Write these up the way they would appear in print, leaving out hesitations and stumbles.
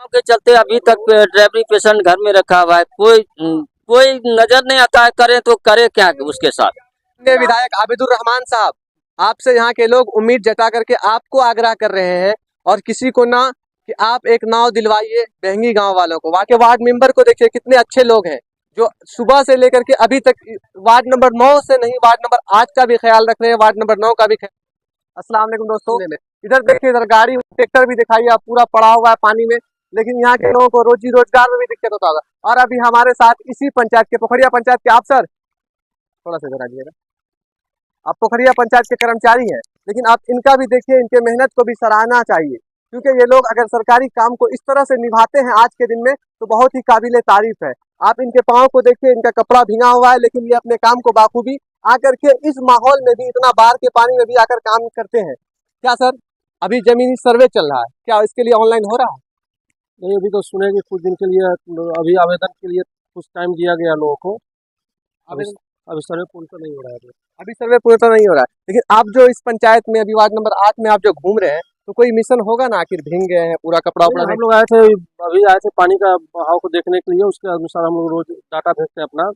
के चलते अभी तक ड्राइवरी पेशेंट घर में रखा हुआ है। कोई नजर नहीं आता है, करे तो करे क्या उसके साथ। विधायक आबिदुर रहमान साहब, आपसे यहाँ के लोग उम्मीद जता करके आपको आग्रह कर रहे हैं और किसी को ना कि आप एक नाव दिलवाइए बहंगी गांव वालों को। वहाँ के वार्ड मेंबर को देखिए कितने अच्छे लोग हैं, जो सुबह से लेकर के अभी तक वार्ड नंबर 9 से नहीं, वार्ड नंबर 8 का भी ख्याल रख रहे हैं, वार्ड नंबर 9 का भी। अस्सलाम वालेकुम दोस्तों, इधर देखिए, इधर गाड़ी ट्रैक्टर भी दिखाइए, आप पूरा पड़ा हुआ है पानी में, लेकिन यहाँ के लोगों को रोजी रोजगार में भी दिक्कत होता होगा। और अभी हमारे साथ इसी पंचायत के, पोखरिया पंचायत के, आप सर थोड़ा सा इधर आ जाइएगा, आप पोखरिया पंचायत के कर्मचारी हैं, लेकिन आप इनका भी देखिए, इनके मेहनत को भी सराहना चाहिए, क्योंकि ये लोग अगर सरकारी काम को इस तरह से निभाते हैं आज के दिन में तो बहुत ही काबिले तारीफ है। आप इनके पाँव को देखिए, इनका कपड़ा भींगा हुआ है, लेकिन ये अपने काम को बाखूबी आकर के इस माहौल में भी, इतना बाढ़ के पानी में भी आकर काम करते हैं। क्या सर, अभी जमीनी सर्वे चल रहा है, क्या इसके लिए ऑनलाइन हो रहा है? नहीं, अभी तो सुनेंगे कुछ दिन के लिए, अभी आवेदन के लिए कुछ टाइम दिया गया लोगों को। अभी सर्वे पूर्ण तो नहीं हो रहा है। अभी सर्वे पूरा तो नहीं हो रहा है, लेकिन आप जो इस पंचायत में अभी वार्ड नंबर 8 में आप जो घूम रहे हैं, तो कोई मिशन होगा ना, आखिर भीग गए हैं, पूरा कपड़ा उपड़ा। हम लोग आए थे, अभी आए थे पानी का बहाव को देखने के लिए, उसके अनुसार हम लोग रोज डाटा भेजते हैं अपना,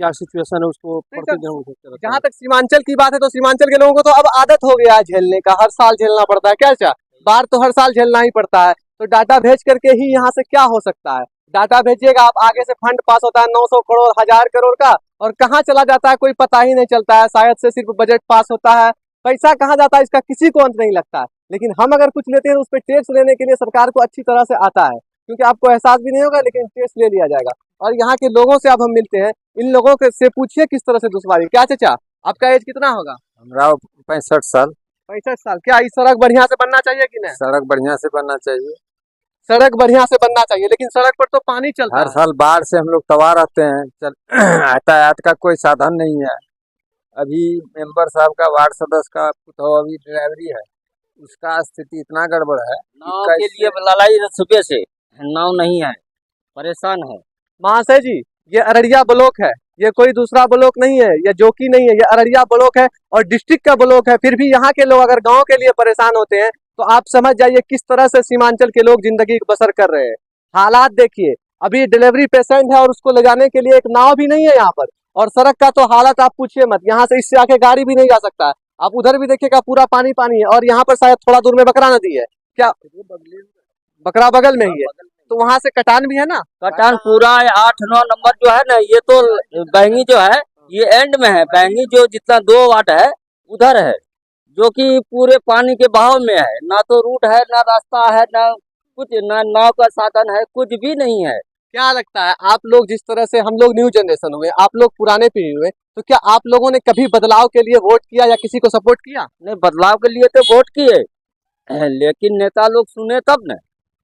क्या सिचुएशन है उसको प्रतिदिन। जहाँ तक सीमांचल की बात है, तो सीमांचल के लोगों को तो अब आदत हो गया है झेलने का, हर साल झेलना पड़ता है। क्या चाह, बाढ़ तो हर साल झेलना ही पड़ता है, तो डाटा भेज करके ही यहाँ से क्या हो सकता है। डाटा भेजिएगा आप, आगे से फंड पास होता है 900 करोड़ 1000 करोड़ का, और कहाँ चला जाता है कोई पता ही नहीं चलता है। शायद से सिर्फ बजट पास होता है, पैसा कहाँ जाता है इसका किसी को अंत नहीं लगता है। लेकिन हम अगर कुछ लेते हैं तो उस पर टैक्स लेने के लिए सरकार को अच्छी तरह से आता है, क्योंकि आपको एहसास भी नहीं होगा, लेकिन टैक्स ले लिया जाएगा। और यहाँ के लोगों से अब हम मिलते हैं, इन लोगों के से पूछिए किस तरह से दुश्वारी। क्या चाचा, आपका एज कितना होगा? हमारा 65 साल। 65 साल। क्या इस सड़क बढ़िया से बनना चाहिए कि नहीं? सड़क बढ़िया से बनना चाहिए। सड़क बढ़िया से बनना चाहिए, लेकिन सड़क पर तो पानी चलता हर है। साल बाढ़ से हम लोग तबाह रहते हैं, यातायात का कोई साधन नहीं है। अभी मेंबर साहब का, वार्ड सदस्य का तो अभी ड्राइवरी है, उसका स्थिति इतना गड़बड़ है। नाव के लिए लड़ाई सुबह से, नाव नहीं है, परेशान है। महाशय जी, ये अररिया ब्लॉक है, ये कोई दूसरा ब्लॉक नहीं है, ये जोकी नहीं है, ये अररिया ब्लॉक है और डिस्ट्रिक्ट का ब्लॉक है। फिर भी यहाँ के लोग अगर गांव के लिए परेशान होते हैं, तो आप समझ जाइए किस तरह से सीमांचल के लोग जिंदगी बसर कर रहे हैं। हालात देखिए, अभी डिलीवरी पेशेंट है और उसको ले जाने के लिए एक नाव भी नहीं है यहाँ पर, और सड़क का तो हालत आप पूछिए मत, यहाँ से इससे आके गाड़ी भी नहीं जा सकता है। आप उधर भी देखिएगा, पूरा पानी पानी है, और यहाँ पर शायद थोड़ा दूर में बकरा नदी है। क्या बकरा बगल में ही है? तो वहाँ से कटान भी है ना? कटान पूरा 8-9 नंबर जो है ना, ये तो बहंगी जो है ये एंड में है। बहंगी जो जितना 2 वाट है उधर है, जो कि पूरे पानी के बहाव में है। ना तो रूट है, ना रास्ता है, ना कुछ, ना नाव का साधन है, कुछ भी नहीं है। क्या लगता है, आप लोग जिस तरह से, हम लोग न्यू जनरेशन हुए, आप लोग पुराने पीढ़ी हुए, तो क्या आप लोगों ने कभी बदलाव के लिए वोट किया या किसी को सपोर्ट किया? नहीं, बदलाव के लिए तो वोट किए, लेकिन नेता लोग सुने तब न।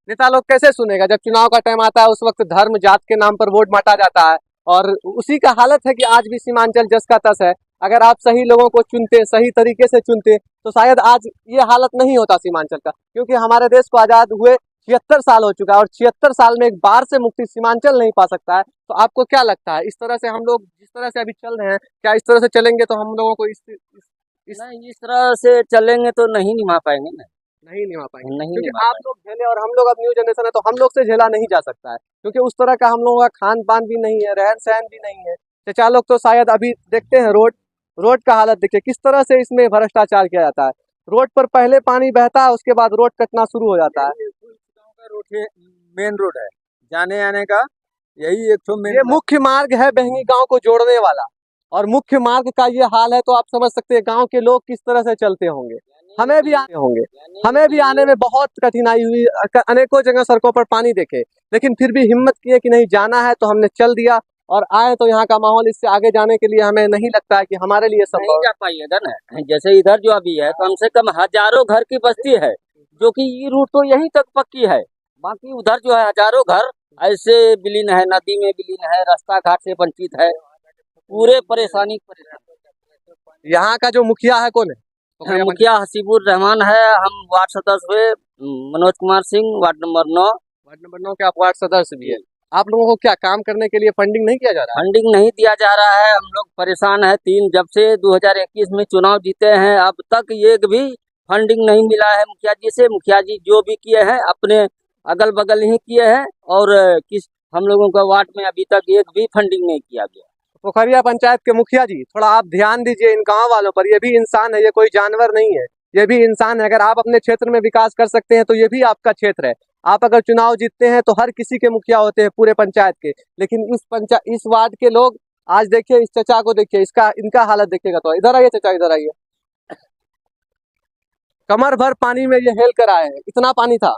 नेता लोग कैसे सुनेगा, जब चुनाव का टाइम आता है उस वक्त धर्म जात के नाम पर वोट बांटा जाता है, और उसी का हालत है कि आज भी सीमांचल जस का तस है। अगर आप सही लोगों को चुनते, सही तरीके से चुनते, तो शायद आज ये हालत नहीं होता सीमांचल का, क्योंकि हमारे देश को आजाद हुए 76 साल हो चुका है, और 76 साल में एक बाढ़ से मुक्ति सीमांचल नहीं पा सकता है। तो आपको क्या लगता है, इस तरह से हम लोग जिस तरह से अभी चल रहे हैं, क्या इस तरह से चलेंगे तो हम लोगों को नहीं, इस तरह से चलेंगे तो नहीं निभा पाएंगे ना, नहीं निभा पाएंगे? नहीं क्योंकि निभा आप लोग झेले और हम लोग अब न्यू जनरेशन है, तो हम लोग से झेला नहीं जा सकता है, क्योंकि उस तरह का हम लोगों का खान पान भी नहीं है, रहन सहन भी नहीं है। चचा लोग तो शायद अभी देखते हैं रोड का हालत देखिए किस तरह से इसमें भ्रष्टाचार किया जाता है। रोड पर पहले पानी बहता है, उसके बाद रोड कटना शुरू हो जाता है। रोड मेन रोड है जाने आने का, यही एक तो मेन। ये मुख्य मार्ग है बहंगी गांव को जोड़ने वाला, और मुख्य मार्ग का ये हाल है, तो आप समझ सकते हैं गांव के लोग किस तरह से चलते होंगे। हमें भी आने में बहुत कठिनाई हुई, अनेकों जगह सड़कों पर पानी देखे, लेकिन फिर भी हिम्मत किए कि नहीं जाना है, तो हमने चल दिया और आए। तो यहाँ का माहौल, इससे आगे जाने के लिए हमें नहीं लगता है कि हमारे लिए संभव नहीं जा पाइएगा ना। जैसे इधर जो अभी है, कम से कम हजारों घर की बस्ती है, जो कि ये रूट तो यहीं तक पक्की है, बाकी उधर जो है हजारों घर ऐसे विलीन है, नदी में विलीन है, रास्ता घाट से वंचित है, पूरे परेशानी। यहाँ का जो मुखिया है कौन है? मुखिया हसीबुर रहमान है। हम वार्ड सदस्य हुए Manoj Kumar Singh, ward number 9। Ward number 9 के आप वार्ड सदस्य भी है। आप लोगों को क्या काम करने के लिए फंडिंग नहीं किया जा रहा है? फंडिंग नहीं दिया जा रहा है, हम लोग परेशान है। जब से 2021 में चुनाव जीते हैं, अब तक एक भी फंडिंग नहीं मिला है मुखिया जी से। मुखिया जी जो भी किए हैं अपने अगल बगल ही किए हैं, और किस हम लोगों का वार्ड में अभी तक एक भी फंडिंग नहीं किया गया। पोखरिया पंचायत के मुखिया जी, थोड़ा आप ध्यान दीजिए इन गांव वालों पर। ये भी इंसान है, ये कोई जानवर नहीं है, ये भी इंसान है। अगर आप अपने क्षेत्र में विकास कर सकते हैं तो ये भी आपका क्षेत्र है। आप अगर चुनाव जीतते हैं तो हर किसी के मुखिया होते हैं पूरे पंचायत के, लेकिन इस वार्ड के लोग आज देखिए, इस चचा को देखिए, इनका हालत देखिएगा। तो इधर आइए चचा, इधर आइए। कमर भर पानी में ये हेल कर आए हैं, इतना पानी था।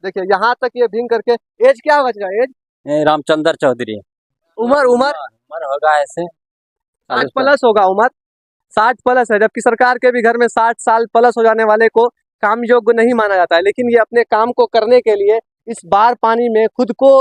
देखिए यहाँ तक ये भींग करके। एज क्या होगा चचा, एज? रामचंद्र चौधरी। उम्र उम्र उम्र होगा ऐसे 60 प्लस होगा उम्र, 60 प्लस है। जबकि सरकार के भी घर में 60 साल प्लस हो जाने वाले को काम योग्य नहीं माना जाता है, लेकिन ये अपने काम को करने के लिए इस बार पानी में खुद को,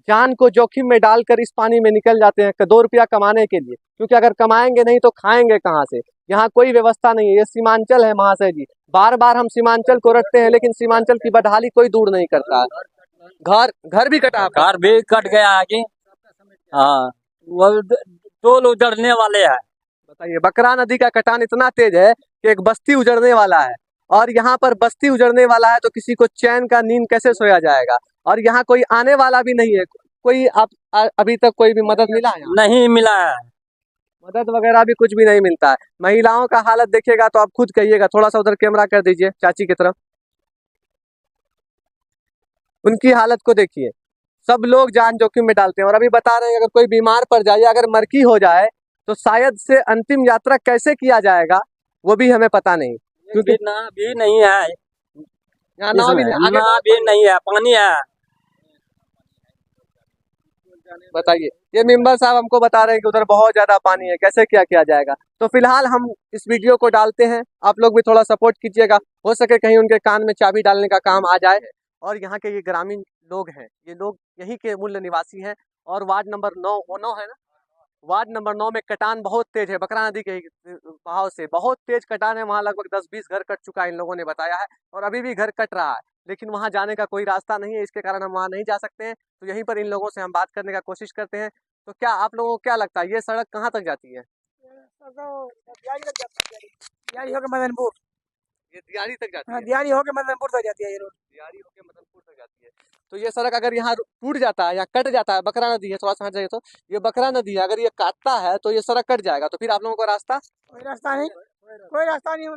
जान को जोखिम में डालकर इस पानी में निकल जाते हैं 2 रुपया कमाने के लिए। क्योंकि अगर कमाएंगे नहीं तो खाएंगे कहाँ से? यहाँ कोई व्यवस्था नहीं है। ये सीमांचल है महाशय जी, बार बार हम सीमांचल को रखते हैं, लेकिन सीमांचल की बदहाली कोई दूर नहीं करता है। घर भी कटा, कार भी कट गया आगे। हाँ, वो टोल उजड़ने वाले हैं। बताइए, बकरा नदी का कटान इतना तेज है कि एक बस्ती उजड़ने वाला है, और यहाँ पर बस्ती उजड़ने वाला है तो किसी को चैन का नींद कैसे सोया जाएगा? और यहाँ कोई आने वाला भी नहीं है। कोई अभी तक कोई भी मदद मिला है? नहीं मिला है। मदद वगैरह भी कुछ भी नहीं मिलता है। महिलाओं का हालत देखिएगा तो आप खुद कहिएगा। थोड़ा सा उधर कैमरा कर दीजिए चाची की तरफ, उनकी हालत को देखिए। सब लोग जान जोखिम में डालते हैं, और अभी बता रहे हैं अगर कोई बीमार पड़ जाए, अगर मरकी हो जाए तो शायद से अंतिम यात्रा कैसे किया जाएगा वो भी हमें पता नहीं, क्योंकि ना भी नहीं है यहाँ नाव भी नहीं, आगे ना भी नहीं है, पानी है। बताइए, ये मेंबर साहब हमको बता रहे हैं कि उधर बहुत ज्यादा पानी है, कैसे क्या किया जाएगा? तो फिलहाल हम इस वीडियो को डालते हैं, आप लोग भी थोड़ा सपोर्ट कीजिएगा, हो सके कहीं उनके कान में चाबी डालने का काम आ जाए। और यहाँ के ये ग्रामीण लोग हैं, ये लोग यहीं के मूल निवासी हैं, और वार्ड नंबर 9 है ना, वार्ड नंबर 9 में कटान बहुत तेज है। बकरा नदी के बहाव से बहुत तेज कटान है। वहाँ लगभग 10-20 घर कट चुका है, इन लोगों ने बताया है, और अभी भी घर कट रहा है, लेकिन वहाँ जाने का कोई रास्ता नहीं है। इसके कारण हम वहाँ नहीं जा सकते हैं। तो यहीं पर इन लोगों से हम बात करने का कोशिश करते हैं। तो क्या आप लोगों को क्या लगता है, ये सड़क कहाँ तक जाती है? दियारी होके मदनपुर, ये दियारी तक जाती है? दियारी होके मदनपुर तक जाती है ये रोड। दियारी होके मदनपुर तक जाती है। तो ये सड़क अगर यहाँ टूट जाता है या कट जाता है, बकरा नदी है, थोड़ा समझ जाइए, तो ये बकरा नदी है, अगर ये काटता है तो ये सड़क कट जाएगा, तो फिर आप लोगों को रास्ता? कोई रास्ता नहीं, कोई रास्ता नहीं,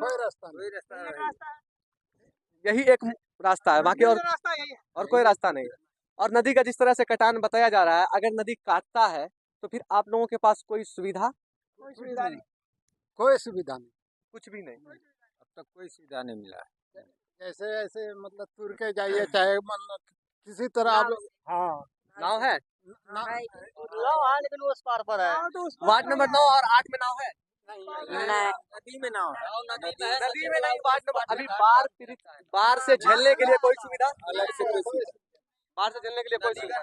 यही एक रास्ता है, बाकी और रास्ता यही है। और कोई रास्ता नहीं है। और नदी का जिस तरह से कटान बताया जा रहा है, अगर नदी काटता है तो फिर आप लोगों के पास कोई सुविधा? कोई सुविधा नहीं, कोई सुविधा नहीं, कुछ भी नहीं। अब तक कोई सुविधा नहीं मिला है। ऐसे ऐसे मतलब तुर के जाइए, चाहे मतलब किसी तरह आप लोग। हाँ, नाव है? लेकिन उस पार पर है। वार्ड नंबर 9 और 8 में नाव है? नदी में नाव है। नदी में नहीं, वार्ड नंबर अभी बाढ़ से झेलने के लिए कोई सुविधा? अलग से कोई सुविधा बाढ़ से झेलने के लिए कोई सुविधा?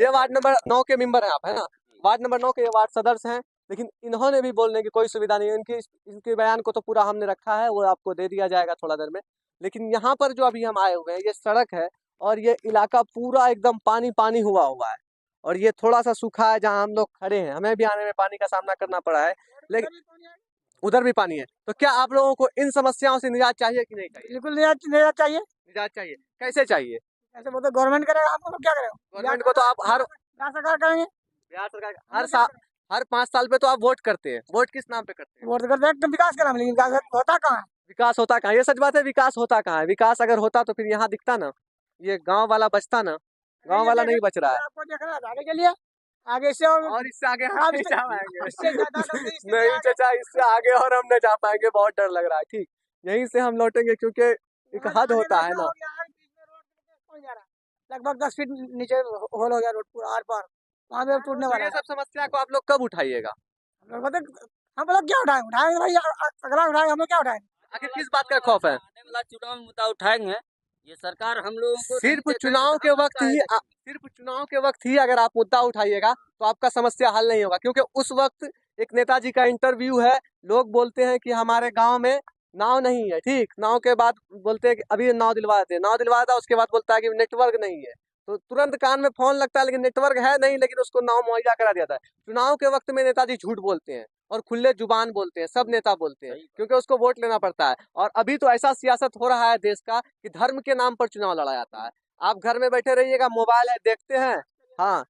ये वार्ड नंबर 9 के मेंबर हैं आप, है ना? वार्ड नंबर 9 के ये वार्ड सदस्य हैं, लेकिन इन्होंने भी बोलने की कोई सुविधा नहीं है। इनके बयान को तो पूरा हमने रखा है, वो आपको दे दिया जाएगा थोड़ा देर में। लेकिन यहाँ पर जो अभी हम आए हुए हैं, ये सड़क है, और ये इलाका पूरा एकदम पानी पानी हुआ है, और ये थोड़ा सा सूखा है जहाँ हम लोग खड़े हैं। हमें भी आने में पानी का सामना करना पड़ा है, लेकिन उधर भी पानी है। तो क्या आप लोगों को इन समस्याओं से निजात चाहिए कि नहीं चाहिए? बिल्कुल निजात चाहिए। निजात चाहिए, कैसे चाहिए? ऐसे बोलते गवर्नमेंट करेगा, हम लोग क्या करेगा? गवर्नमेंट को तो आप बिहार सरकार करेंगे। बिहार सरकार हर 5 साल पे तो आप वोट करते हैं। वोट किस नाम पे करते हैं? वोट करते हैं तो विकास करा, लेकिन विकास होता कहाँ है? विकास होता कहाँ? ये सच बात है, विकास होता कहाँ है? विकास अगर होता तो फिर यहाँ दिखता ना, ये गांव वाला बचता ना। गांव वाला नहीं बच रहा है। आपको देखना है, आगे चलिए, आगे से और इससे आगे हम खराब नहीं से- जा पाएंगे। इससे ज्यादा लोग नहीं, इससे नहीं आगे- चाचा, इससे आगे और हम नहीं जा पाएंगे, बहुत डर लग रहा है। ठीक, यहीं से हम लौटेंगे, क्योंकि एक हद होता है ना। लगभग 10 फीट नीचे होल हो गया रोड पूरा आर पार, वहाँ पे अब टूटने तो वाला ये है। सब समस्या को आप लोग कब उठाइएगा? हम लोग क्या उठाएंगे भाई, अगला उठाएंगे, हम लोग क्या उठाएंगे? आखिर किस बात का खौफ है? आने वाला चुनाव में मुद्दा उठाएंगे। ये सरकार हम लोगों को सिर्फ चुनाव के वक्त ही अगर आप मुद्दा उठाइएगा तो आपका समस्या हल नहीं होगा, क्योंकि उस वक्त एक नेताजी का इंटरव्यू है, लोग बोलते हैं कि हमारे गांव में नाव नहीं है। ठीक, नाव के बाद बोलते हैं कि अभी नाव दिलवा देते हैं, नाव दिलवा था, उसके बाद बोलता है कि नेटवर्क नहीं है। तो तुरंत कान में फोन लगता है, लेकिन नेटवर्क है नहीं, लेकिन उसको नाव मुहैया करा दिया था। चुनाव के वक्त में नेताजी झूठ बोलते हैं, और खुले जुबान बोलते हैं, सब नेता बोलते हैं, क्योंकि उसको वोट लेना पड़ता है। और अभी तो ऐसा सियासत हो रहा है देश का कि धर्म के नाम पर चुनाव लड़ा जाता है। आप घर में बैठे रहिएगा, मोबाइल है, देखते हैं, हाँ,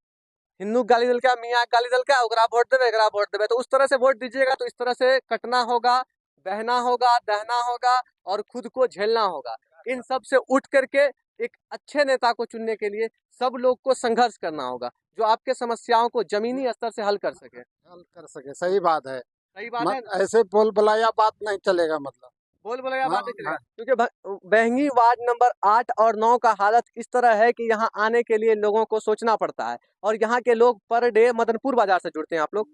हिंदू गाली दल का, मियाँ गाली दल का, ओकरा वोट देवे, एकरा वोट देवे, तो उस तरह से वोट दीजिएगा तो इस तरह से कटना होगा, बहना होगा, दहना होगा और खुद को झेलना होगा। इन सब से उठ करके एक अच्छे नेता को चुनने के लिए सब लोग को संघर्ष करना होगा, जो आपके समस्याओं को जमीनी स्तर से हल कर सके। हल कर सके, सही बात है। सही बात है ना? ऐसे बोल बुलाया बात नहीं चलेगा, मतलब बोल बोलेगा हाँ, बात नहीं चलेगा। हाँ। क्योंकि बहंगी वार्ड नंबर 8 और 9 का हालत इस तरह है कि यहाँ आने के लिए लोगों को सोचना पड़ता है। और यहाँ के लोग पर डे मदनपुर बाजार से जुड़ते हैं। आप लोग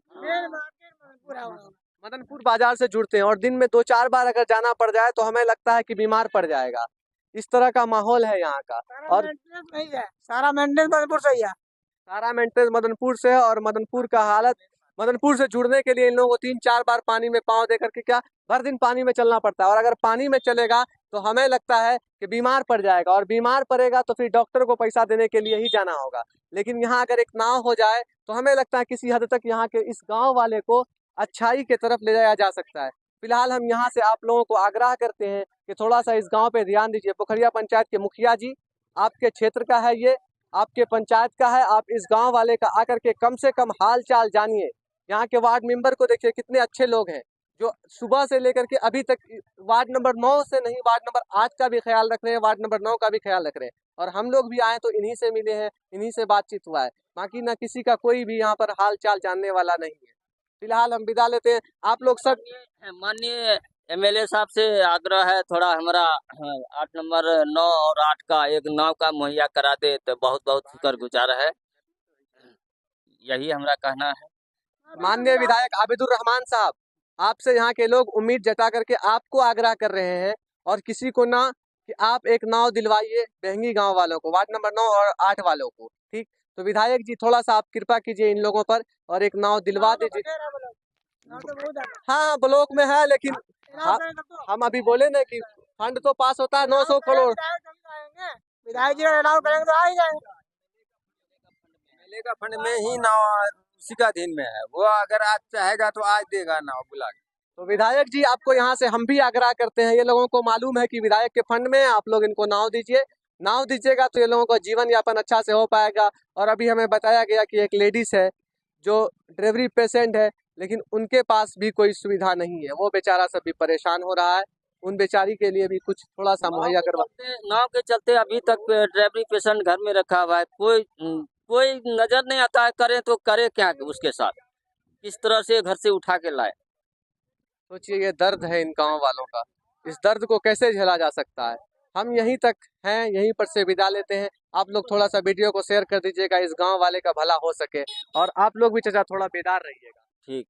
मदनपुर बाजार से जुड़ते हैं और दिन में 2-4 बार अगर जाना पड़ जाए तो हमें लगता है कि बीमार पड़ जाएगा। इस तरह का माहौल है यहाँ का। और सारा मेंटेनेंस मदनपुर से ही है। सारा मेंटेनेंस मदनपुर से है और मदनपुर का हालत, मदनपुर से जुड़ने के लिए इन लोगों को 3-4 बार पानी में पाँव दे करके क्या भर दिन पानी में चलना पड़ता है। और अगर पानी में चलेगा तो हमें लगता है कि बीमार पड़ जाएगा, और बीमार पड़ेगा तो फिर डॉक्टर को पैसा देने के लिए ही जाना होगा। लेकिन यहाँ अगर एक नाव हो जाए तो हमें लगता है किसी हद तक यहाँ के इस गाँव वाले को अच्छाई की तरफ ले जाया जा सकता है। फिलहाल हम यहाँ से आप लोगों को आग्रह करते हैं कि थोड़ा सा इस गाँव पे ध्यान दीजिए। पोखरिया पंचायत के मुखिया जी, आपके क्षेत्र का है ये, आपके पंचायत का है, आप इस गांव वाले का आकर के कम से कम हाल चाल जानिए। यहाँ के वार्ड मेंबर को देखिए कितने अच्छे लोग हैं, जो सुबह से लेकर के अभी तक वार्ड नंबर 9 से नहीं, वार्ड नंबर 8 का भी ख्याल रख रहे हैं, वार्ड नंबर 9 का भी ख्याल रख रहे हैं। और हम लोग भी आए तो इन्हीं से मिले हैं, इन्हीं से बातचीत हुआ है, बाकी ना किसी का कोई भी यहाँ पर हाल चाल जानने वाला नहीं है। फिलहाल हम विदा लेते हैं। आप लोग सब माननीय एमएलए साहब से आग्रह है, थोड़ा हमारा 8 नंबर 9 और 8 का एक नाव का मुहैया करा दे तो बहुत बहुत शुक्रगुजार है। यही हमारा कहना है। माननीय विधायक आबिदुर रहमान साहब, आपसे यहाँ के लोग उम्मीद जता करके आपको आग्रह कर रहे हैं, और किसी को ना, कि आप एक नाव दिलवाइए बहंगी गांव वालों को, वार्ड नंबर 9 और 8 वालों को। ठीक, तो विधायक जी थोड़ा सा आप कृपा कीजिए इन लोगों पर और एक नाव दिलवा दीजिए। हाँ, ब्लॉक में है, लेकिन हम अभी बोले ना कि फंड तो पास होता है 900 करोड़। विधायक जी अलाउ करेंगे तो आ ही जाएंगे। मेले का फंड में ही नाव उसी का अधीन में है, वो अगर आज चाहेगा तो आज देगा नाव बुला के। तो विधायक जी, आपको यहाँ से हम भी आग्रह करते हैं, ये लोगों को मालूम है कि विधायक के फंड में आप लोग इनको नाव दीजिए। नाव दीजिएगा तो ये लोगों का जीवन यापन अच्छा से हो पाएगा। और अभी हमें बताया गया कि एक लेडीज है जो डिलीवरी पेशेंट है, लेकिन उनके पास भी कोई सुविधा नहीं है, वो बेचारा सब भी परेशान हो रहा है। उन बेचारी के लिए भी कुछ थोड़ा सा मुहैया करवा। नाव के चलते अभी तक ड्राइवरी पेशेंट घर में रखा हुआ है, कोई नजर नहीं आता है, करे तो करे क्या उसके साथ, किस तरह से घर से उठा के लाए। सोचिए, ये दर्द है इन गाँव वालों का, इस दर्द को कैसे झेला जा सकता है। हम यहीं तक हैं, यहीं पर से विदा लेते हैं। आप लोग थोड़ा सा वीडियो को शेयर कर दीजिएगा, इस गांव वाले का भला हो सके, और आप लोग भी चाचा थोड़ा बेदार रहिएगा। ठीक।